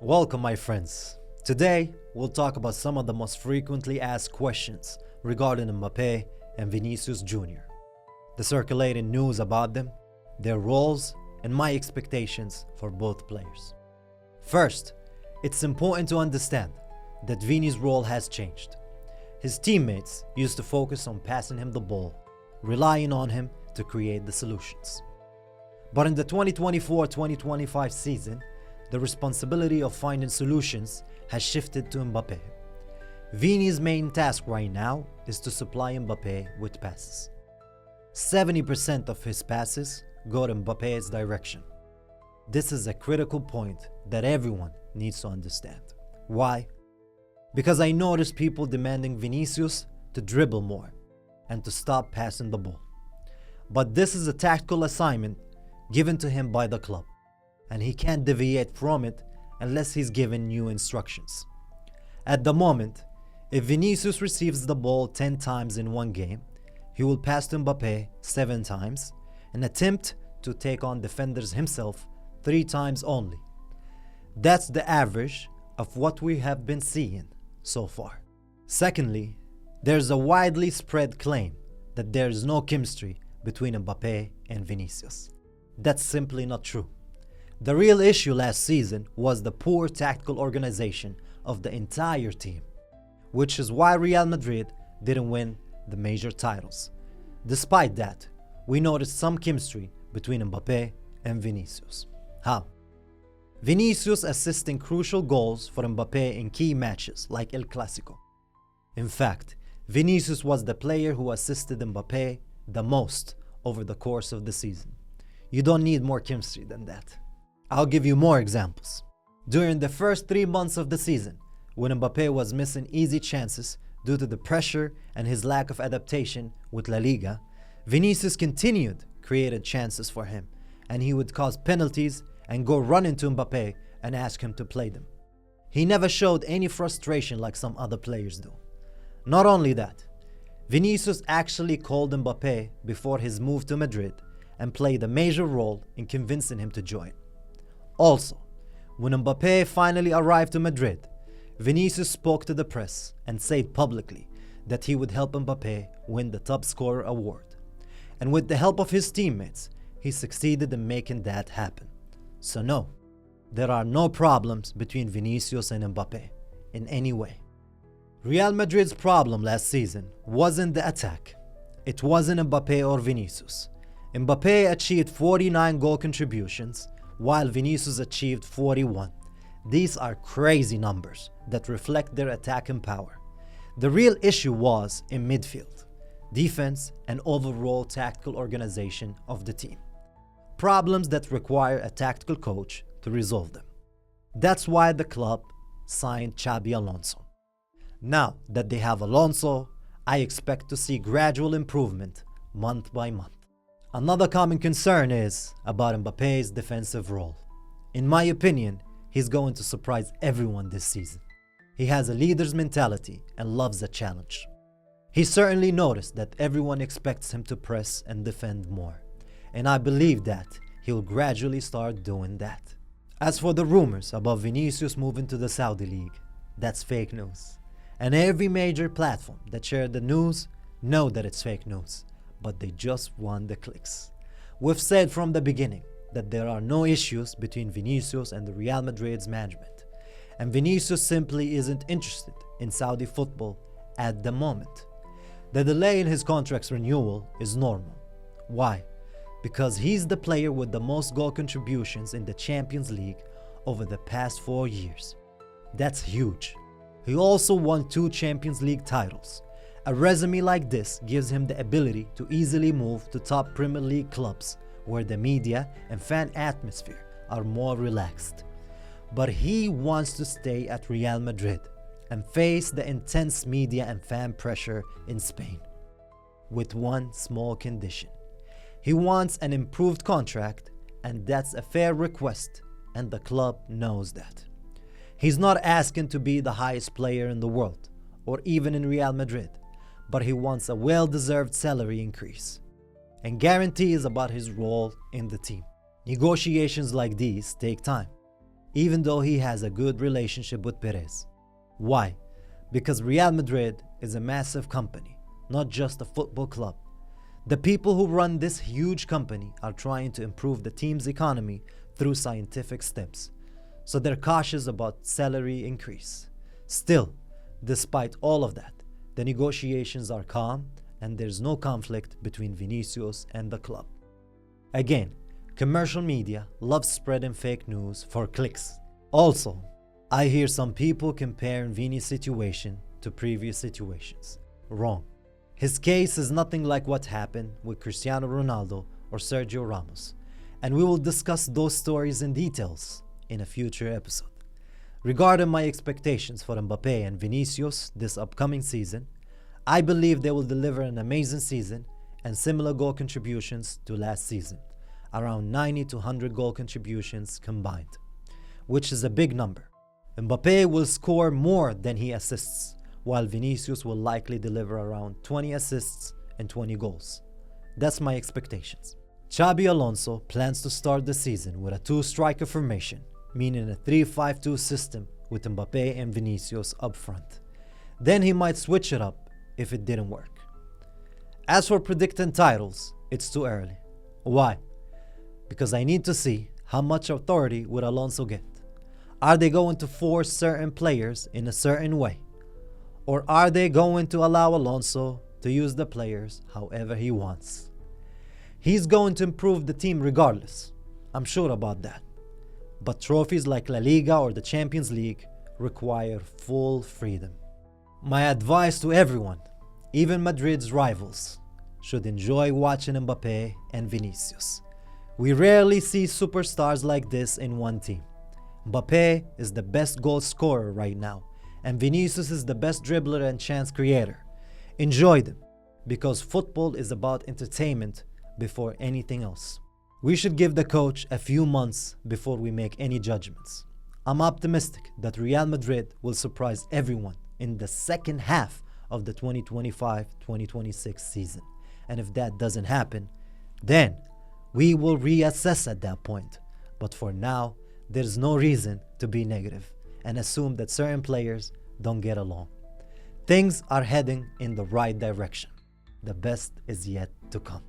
Welcome, my friends. Today, we'll talk about some of the most frequently asked questions regarding Mbappe and Vinicius Jr., the circulating news about them, their roles, and my expectations for both players. First, it's important to understand that Vini's role has changed. His teammates used to focus on passing him the ball, relying on him to create the solutions. But in the 2024-2025 season, the responsibility of finding solutions has shifted to Mbappe. Vini's main task right now is to supply Mbappe with passes. 70% of his passes go to Mbappe's direction. This is a critical point that everyone needs to understand. Why? Because I notice people demanding Vinicius to dribble more and to stop passing the ball. But this is a tactical assignment given to him by the club, and he can't deviate from it unless he's given new instructions. At the moment, if Vinicius receives the ball 10 times in one game, he will pass to Mbappe 7 times and attempt to take on defenders himself 3 times only. That's the average of what we have been seeing so far. Secondly, there's a widely spread claim that there is no chemistry between Mbappe and Vinicius. That's simply not true. The real issue last season was the poor tactical organization of the entire team, which is why Real Madrid didn't win the major titles. Despite that, we noticed some chemistry between Mbappe and Vinicius. How? Vinicius assisting crucial goals for Mbappe in key matches like El Clasico. In fact, Vinicius was the player who assisted Mbappe the most over the course of the season. You don't need more chemistry than that. I'll give you more examples. During the first 3 months of the season, when Mbappe was missing easy chances due to the pressure and his lack of adaptation with La Liga, Vinicius continued creating chances for him, and he would cause penalties and go run into Mbappe and ask him to play them. He never showed any frustration like some other players do. Not only that, Vinicius actually called Mbappe before his move to Madrid and played a major role in convincing him to join. Also, when Mbappe finally arrived to Madrid, Vinicius spoke to the press and said publicly that he would help Mbappe win the top scorer award. And with the help of his teammates, he succeeded in making that happen. So no, there are no problems between Vinicius and Mbappe in any way. Real Madrid's problem last season wasn't the attack. It wasn't Mbappe or Vinicius. Mbappe achieved 49 goal contributions, while Vinicius achieved 41. These are crazy numbers that reflect their attacking power. The real issue was in midfield, defense, and overall tactical organization of the team. Problems that require a tactical coach to resolve them. That's why the club signed Xabi Alonso. Now that they have Alonso, I expect to see gradual improvement month by month. Another common concern is about Mbappe's defensive role. In my opinion, he's going to surprise everyone this season. He has a leader's mentality and loves a challenge. He certainly noticed that everyone expects him to press and defend more, and I believe that he'll gradually start doing that. As for the rumors about Vinicius moving to the Saudi League, that's fake news. And every major platform that shared the news know that it's fake news, but they just want the clicks. We've said from the beginning that there are no issues between Vinicius and the Real Madrid's management, and Vinicius simply isn't interested in Saudi football at the moment. The delay in his contract's renewal is normal. Why? Because he's the player with the most goal contributions in the Champions League over the past 4 years. That's huge. He also won 2 Champions League titles. A resume like this gives him the ability to easily move to top Premier League clubs where the media and fan atmosphere are more relaxed. But he wants to stay at Real Madrid and face the intense media and fan pressure in Spain. With one small condition. He wants an improved contract, and that's a fair request, and the club knows that. He's not asking to be the highest player in the world, or even in Real Madrid, but he wants a well-deserved salary increase and guarantees about his role in the team. Negotiations like these take time. even though he has a good relationship with Perez. Why? Because Real Madrid is a massive company, not just a football club. The people who run this huge company are trying to improve the team's economy through scientific steps, so they're cautious about salary increase. Still, despite all of that, the negotiations are calm and there's no conflict between Vinicius and the club. Again, commercial media loves spreading fake news for clicks. Also, I hear some people comparing Vini's situation to previous situations. Wrong. His case is nothing like what happened with Cristiano Ronaldo or Sergio Ramos, and we will discuss those stories in details in a future episode. Regarding my expectations for Mbappe and Vinicius this upcoming season, I believe they will deliver an amazing season and similar goal contributions to last season, around 90 to 100 goal contributions combined, which is a big number. Mbappe will score more than he assists, while Vinicius will likely deliver around 20 assists and 20 goals. That's my expectations. Xabi Alonso plans to start the season with a two-striker formation, meaning a 3-5-2 system with Mbappe and Vinicius up front. Then he might switch it up if it didn't work. As for predicting titles, it's too early. Why? Because I need to see how much authority would Alonso get. Are they going to force certain players in a certain way? Or are they going to allow Alonso to use the players however he wants? He's going to improve the team regardless. I'm sure about that. But trophies like La Liga or the Champions League require full freedom. My advice to everyone, even Madrid's rivals, should enjoy watching Mbappe and Vinicius. We rarely see superstars like this in one team. Mbappe is the best goal scorer right now, and Vinicius is the best dribbler and chance creator. Enjoy them, because football is about entertainment before anything else. We should give the coach a few months before we make any judgments. I'm optimistic that Real Madrid will surprise everyone in the second half of the 2025-2026 season. And if that doesn't happen, then we will reassess at that point. But for now, there's no reason to be negative and assume that certain players don't get along. Things are heading in the right direction. The best is yet to come.